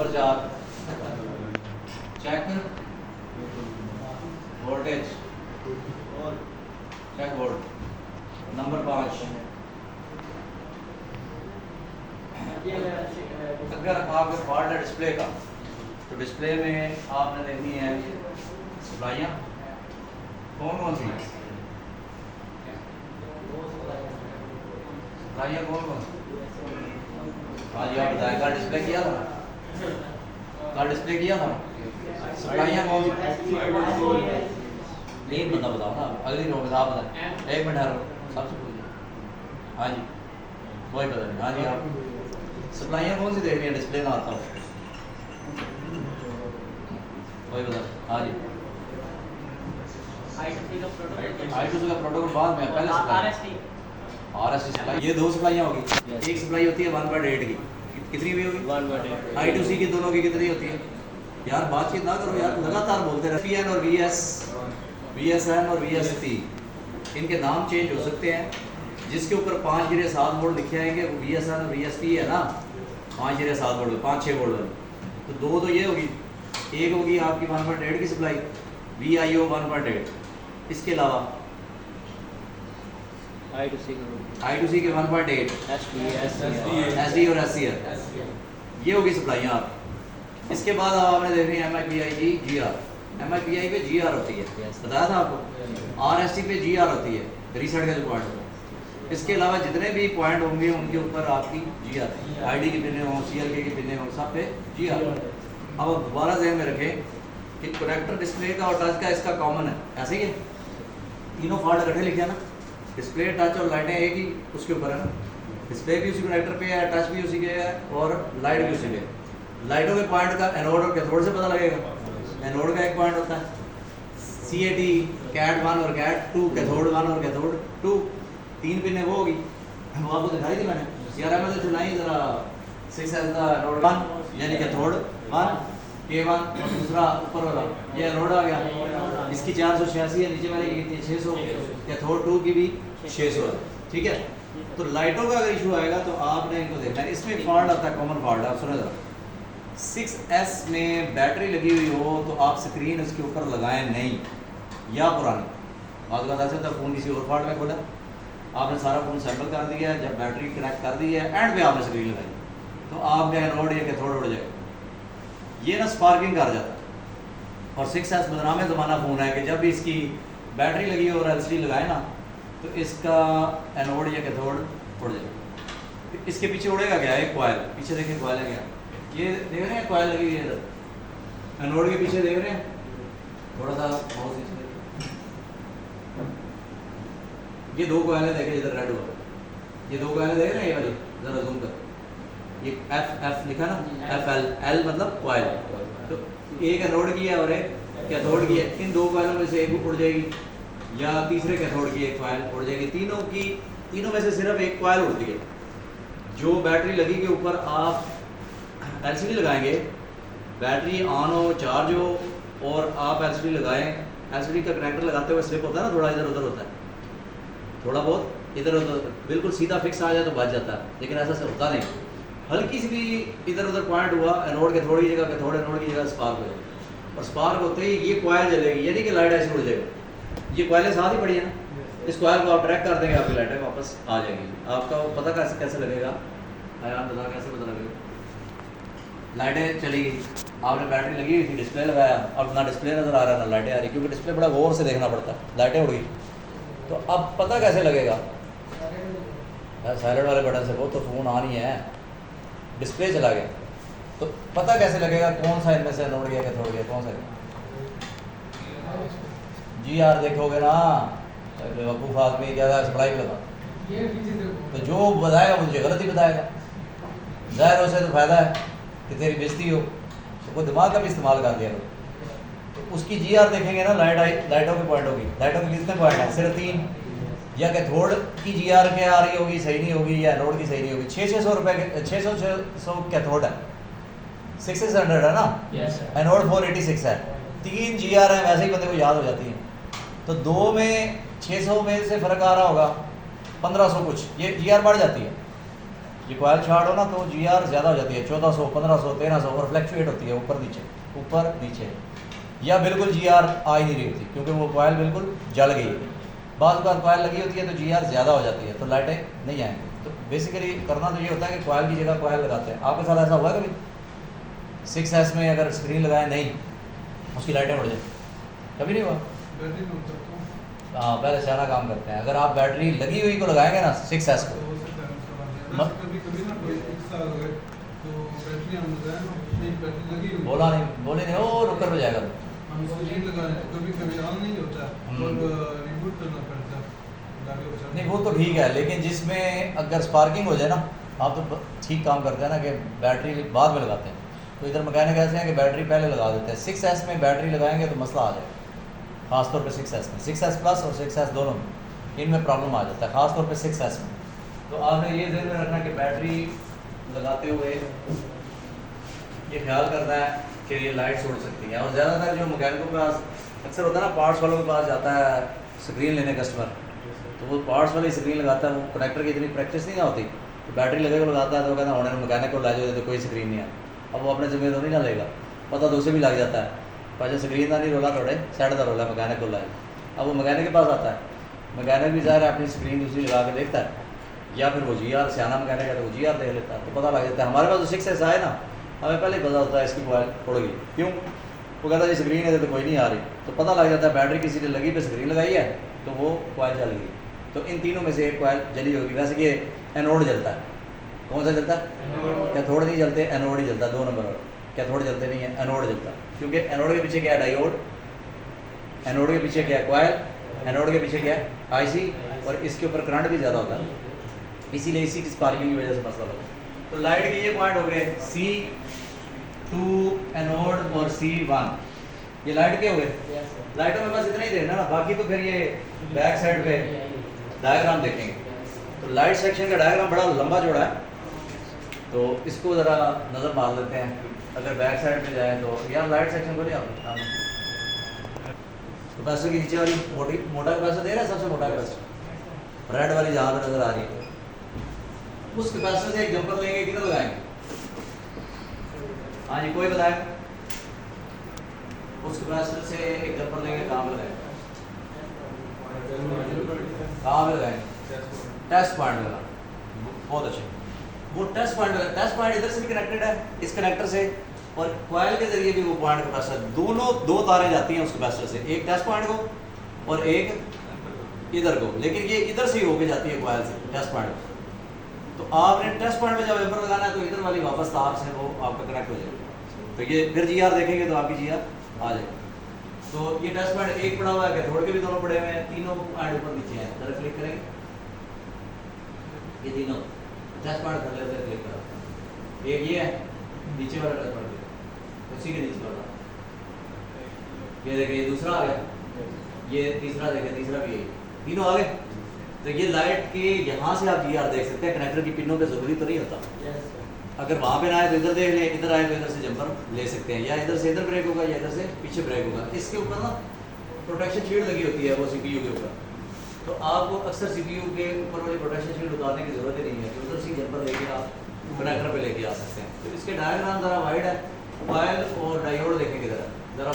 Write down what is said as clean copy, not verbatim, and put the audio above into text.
Number 4 check voltage, check volt. Number 5 अगर आपके fault है डिस्प्ले का तो डिस्प्ले में आपने देखनी है सप्लाइयाँ कौन कौन सी सप्लाइयाँ कौन कौन सी। हाँ जी आप बताएं, कल डिस्प्ले किया था, कल डिस्प्ले किया था सप्लाइयाँ कौन सी। एक बंदा बताओ ना, अगली रो बता आप बताएं, 1 मिनट हर सबसे पूछिए। हाँ जी कोई पता नहीं। हाँ जी आप सप्लाइयाँ कौन सी देखनी है डिस्प्ले में आता हो, कोई पता नहीं। हाँ जी I2C का प्रोटोकॉल बाद में, पहले RST सप्लाई। ये 2 सप्लाइयाँ होगी, एक सप्लाई होती है 1/8 की, कितनी भी होगी 1/8। I2C की दोनों की कितनी होती है यार, बातचीत ना करो यार, लगातार बोलते रहे। VN और VSN और VST इनके नाम चेंज हो सकते हैं, जिसके ऊपर 5/7 वोल्ट लिखे आएंगे वो VSN और VST है ना, 5/7 वोल्ट 5-6 वोल्ट वाली। तो 2 तो ये होगी, एक होगी आपकी 1/8 की सप्लाई VIO 1/8। इसके अलावा I2C के 1/8 SD और SCR ये होगी सप्लाइयाँ आप। इसके बाद आपने देखनी है MIPI GR, MIPI पे GR होती है, बताया था आपको। RST पे GR होती है, रीसेट का जो पॉइंट होता है। इसके अलावा जितने भी पॉइंट होंगे उनके ऊपर आपकी GR, ID की पिने हो, CLK की पिने हो, सब पे GR। अब दोबारा ध्यान में रखें कि कनेक्टर डिस्प्ले का और टच का इसका कॉमन है, ऐसे ही है, तीनों फॉल्ट इकट्ठे लिखे हैं ना, डिस्प्ले टच और लाइटें एक ही उसके ऊपर है ना, डिस्प्ले भी उसी कनेक्टर पे है, टच भी उसी के है और लाइट भी उसी पे। लाइटों के पॉइंट का एनोड और कैथोड से पता लगेगा। एनोड का एक पॉइंट होता है CAT, CAT 1 और CAT 2, कैथोड 1 और कैथोड 2, 3 पिन है वो होगी, वो आपको दिखाई थी मैंने। CRM में तो चुनाई जरा 6S का एनोड 1 यानी कैथोड 1 K1 और दूसरा ऊपर वाला ये एनोड आ गया, इसकी 486 है, नीचे वाले की कितनी 600, कैथोड 2 की भी 600 है, ठीक है। तो लाइटों का अगर इशू आएगा तो आपने इनको देखना है। इसमें फॉल्ट आता है, कॉमन फॉल्ट आप सुनो जरा। 6S में बैटरी लगी हुई हो तो आप स्क्रीन उसके ऊपर लगाएं नहीं, या पुरानी बात का ऐसे होता है फ़ोन किसी और फॉल्ट में खोला, आपने सारा फ़ोन सैम्पल कर दिया है, जब बैटरी कनेक्ट कर दी है एंड पे आपने स्क्रीन लगाई तो आपका एनोड या कैथोड उड़ जाएगा, ये ना स्पार्किंग कर जाता है। और 6S बदनाम ज़माना फ़ोन है कि जब भी इसकी बैटरी लगी हो और LCD लगाए ना तो इसका एनोड या कैथोड उड़ जाएगा। इसके पीछे उड़ेगा क्या, एक कॉइल, पीछे देखें कॉइल है क्या, ये देख रहे हैं कॉइल लगी हुई है इधर, एनोड के पीछे देख रहे हैं, थोड़ा सा बहुत ये 2 कॉइलें देखें इधर रेड हुआ, ये 2 कॉइलें देख रहे हैं, ये वाली जरा जूम कर, ये F लिखा ना, FL, L मतलब कॉइल, तो एक एनोड की है और एक कैथोड की है। इन 2 कॉइलों में से एक उड़ जाएगी या तीसरे कैथोड की एक कॉइल उड़ जाएगी, तीनों में से सिर्फ एक कॉइल उड़ती है। जो बैटरी लगी के ऊपर आप LCD लगाएंगे, बैटरी ऑन हो, चार्ज हो और आप LCD लगाएं, LCD का कनेक्टर लगाते हुए स्लिप होता है ना, थोड़ा इधर उधर होता है, थोड़ा बहुत इधर उधर, बिल्कुल सीधा फिक्स आ जाए तो बच जाता है, लेकिन ऐसा होता नहीं। हल्की सी भी इधर उधर पॉइंट हुआ, एनोड कैथोड की जगह कैथोड एनोड की जगह स्पार्क हो जाएगा, और स्पार्क होते ही ये कॉइल जलेगी, यानी कि लाइट ऐसे उड़ जाएगी। ये कॉइलें साथ ही पड़ी है ना, इस कॉइल को आप ट्रैक कर देंगे, आपकी लाइटें वापस आ जाएंगी। आपका पता कैसे लगेगा, आयान बता कैसे पता लगेगा। लाइटें चली गई, आपने बैटरी लगी हुई थी, डिस्प्ले लगाया, अब ना डिस्प्ले नज़र आ रहा है ना लाइटें आ रही, क्योंकि डिस्प्ले बड़ा गौर से देखना पड़ता है, लाइटें उड़ गई। तो अब पता कैसे लगेगा, साइलेंट वाले बटन से, वो तो फ़ोन ऑन ही है, डिस्प्ले चला गया, तो पता कैसे लगेगा कौन सा इनमें से एनोड गया कैथोड गया, कौन सा GR देखोगे ना, वकूफ़ आदमी क्या था सप्लाई लगा, तो जो बताएगा मुझे गलत ही बताएगा, ज़ाहिर उसे तो फ़ायदा है कि तेरी बेइज्जती हो, तो कोई दिमाग का भी इस्तेमाल कर दिया। तो उसकी GR देखेंगे ना, लाइटों के पॉइंट होगी, लाइटों के कितने पॉइंट हैं, सिर्फ 3, या कैथोड की GR क्या आ रही होगी, सही नहीं होगी, या एनोड की सही नहीं होगी। 600 रुपये के 600 कैथोड है, 600 है ना, एनोड 486 है, 3 GR है, वैसे ही बंदे को याद हो जाती है। तो 2 में 600 में से फ़र्क आ रहा होगा 1500 कुछ, ये GR बढ़ जाती है। ये कॉयल शॉर्ट हो ना तो जी आर ज़्यादा हो जाती है, 1400, 1500, 1300 और फ्लैक्चुएट होती है ऊपर नीचे, या बिल्कुल जी आर आ ही नहीं रही होती क्योंकि वो कॉयल बिल्कुल जल गई है। बाद कॉयल लगी होती है तो जी आर ज़्यादा हो जाती है तो लाइटें नहीं आएंगी। तो बेसिकली करना तो ये होता है कि कॉयल की जगह कॉयल लगाते हैं। आपके साथ ऐसा हुआ कभी 6S में अगर स्क्रीन लगाए नहीं उसकी लाइटें उड़ जाए? कभी नहीं हुआ? हाँ, पहले सारा काम करते हैं। अगर आप बैटरी लगी हुई को लगाएंगे ना 6S को, बोले नहीं वो रुकर हो जाएगा। नहीं वो तो ठीक है, लेकिन जिसमें अगर स्पार्किंग हो जाए ना, आप तो ठीक काम करते हैं ना कि बैटरी बाद में लगाते हैं। तो इधर मैकेनिक ऐसे हैं कि बैटरी पहले लगा देते हैं। 6S में बैटरी लगाएंगे तो मसला आ जाएगा, ख़ासतौर पे 6S में, 6S प्लस और 6S दोनों में इनमें प्रॉब्लम आ जाता है, ख़ासतौर पे 6S में। तो आपने ये ध्यान में रखना कि बैटरी लगाते हुए ये ख्याल करना है कि ये लाइट उड़ सकती है। और ज़्यादातर जो मैकेनिकों के पास अक्सर होता है ना, पार्ट्स वालों के पास जाता है स्क्रीन लेने कस्टमर, तो वो पार्ट्स वाली स्क्रीन लगाता है, वो कनेक्टर की इतनी प्रैक्टिस नहीं ना होती, तो बैटरी लगे को लगाता है तो वो कहता है होने मैकेनिक को ला जाए तो कोई स्क्रीन नहीं है। अब वो अपने ज़िम्मे तो नहीं ना लेगा, पता तो उसे भी लग जाता है, पर जो स्क्रीन का नहीं रोला थोड़े साइड का रोला मैकेनिक को लाए। अब वो मैकेनिक के पास आता है, मैकेनिक भी ज़ाहिर है अपनी स्क्रीन दूसरी लगा के देखता है, या फिर वो जी आर सियाना मैकेनिक है तो वो जी आर देख लेता है, तो पता लग जाता है। हमारे पास जो 6S आए ना, हमें पहले ही पता होता है इसकी कॉयल उड़ गई, क्यों? वो कहता है जी स्क्रीन है तो कोई नहीं आ रही, तो पता लग जाता है बैटरी किसी ने लगी पे स्क्रीन लगाई है तो वो कॉयल जल गई। तो इन तीनों में से एक कॉयल जली होगी। वैसे कि एनोड जलता है, कौन सा जलता है? कैथोड नहीं जलते, एनोड ही जलता है, 2 नंबर और कैथोड जलते नहीं है, एनोड जलता है। क्योंकि एनोड के पीछे क्या है? डायोड। एनोड के पीछे क्या है? कॉयल। एनोड के पीछे क्या है? आईसी। और इसके ऊपर करंट भी ज़्यादा होता है, इसीलिए इसी की स्पार्किंग की वजह से मसला होता है। तो लाइट के ये पॉइंट हो गए C2 एनोड और C1, ये लाइट के हो गए। लाइटों में बस इतना ही देखना ना, बाकी तो फिर ये बैक साइड पे डायग्राम देखेंगे। तो लाइट सेक्शन का डायग्राम बड़ा लंबा चौड़ा है, तो इसको ज़रा नज़र मार लेते हैं। अगर बैक साइड पे जाए तो यार लाइट सेक्शन को नहीं, कैपेसिटर की नीचे वाली मोटा कैपेसिटर दे रहा है, सबसे मोटा कैपेसिटर रेड वाली जहाँ पे नज़र आ रही है, उस कैपेसिटर से एक जंपर लेंगे, कितना लगाएंगे? हाँ जी, कोई बताए? उस कैपेसिटर से एक जंपर लेंगे, कहाँ पे लगाएंगे? कहाँ पे लगाएंगे? टेस्ट पॉइंट लगा, बहुत अच्छे। वो टेस्ट पॉइंट इधर से भी कनेक्टेड है इस कनेक्टर से, और कॉइल के जरिए भी वो पॉइंट कैपेसिटर, दोनों 2 तारें जाती हैं उस कैपेसिटर से, एक टेस्ट पॉइंट को और एक इधर को, लेकिन ये इधर से ही होके जाती है कॉइल से टेस्ट पॉइंट को। तो आपने टेस्ट पॉइंट में जब वेपर लगाना है तो इधर वाली वापस तार से वो आपका कनेक्ट हो जाएगा। तो ये फिर जी आर देखेंगे तो आपकी जी आर आ जाएगी। तो ये टेस्ट पॉइंट एक पड़ा हुआ है, कैथोड के भी दोनों पड़े हुए हैं, तीनों पॉइंट ऊपर नीचे हैं। जरा क्लिक करेंगे, ये तीनों टेस्ट पॉइंट कर लेते हैं, क्लिक करो। एक ये है नीचे वाला टेस्ट पॉइंट, उसी के नीचे वाला ये देखिए, ये दूसरा आ गया, ये तीसरा देखिए, तीसरा भी है, तीनों आ गए। तो ये लाइट के यहाँ से आप जी आर देख सकते हैं, कनेक्टर की पिनों पे जरूरी तो नहीं होता। अगर वहाँ पे ना आए तो इधर देख लें, इधर आए तो इधर से जंपर ले सकते हैं, या इधर से इधर ब्रेक होगा या इधर से पीछे ब्रेक होगा। इसके ऊपर ना प्रोटेक्शन शील्ड लगी होती है वो CPU के ऊपर, तो आपको अक्सर CPU के ऊपर वाली प्रोटेक्शन शील्ड उतारने की ज़रूरत ही नहीं है, कि उधर से जंपर लेके आप कनेक्टर पे लेके आ सकते हैं। तो इसके डायग्राम ज़रा वाइड है, कॉइल और डायोड देखेंगे, ज़रा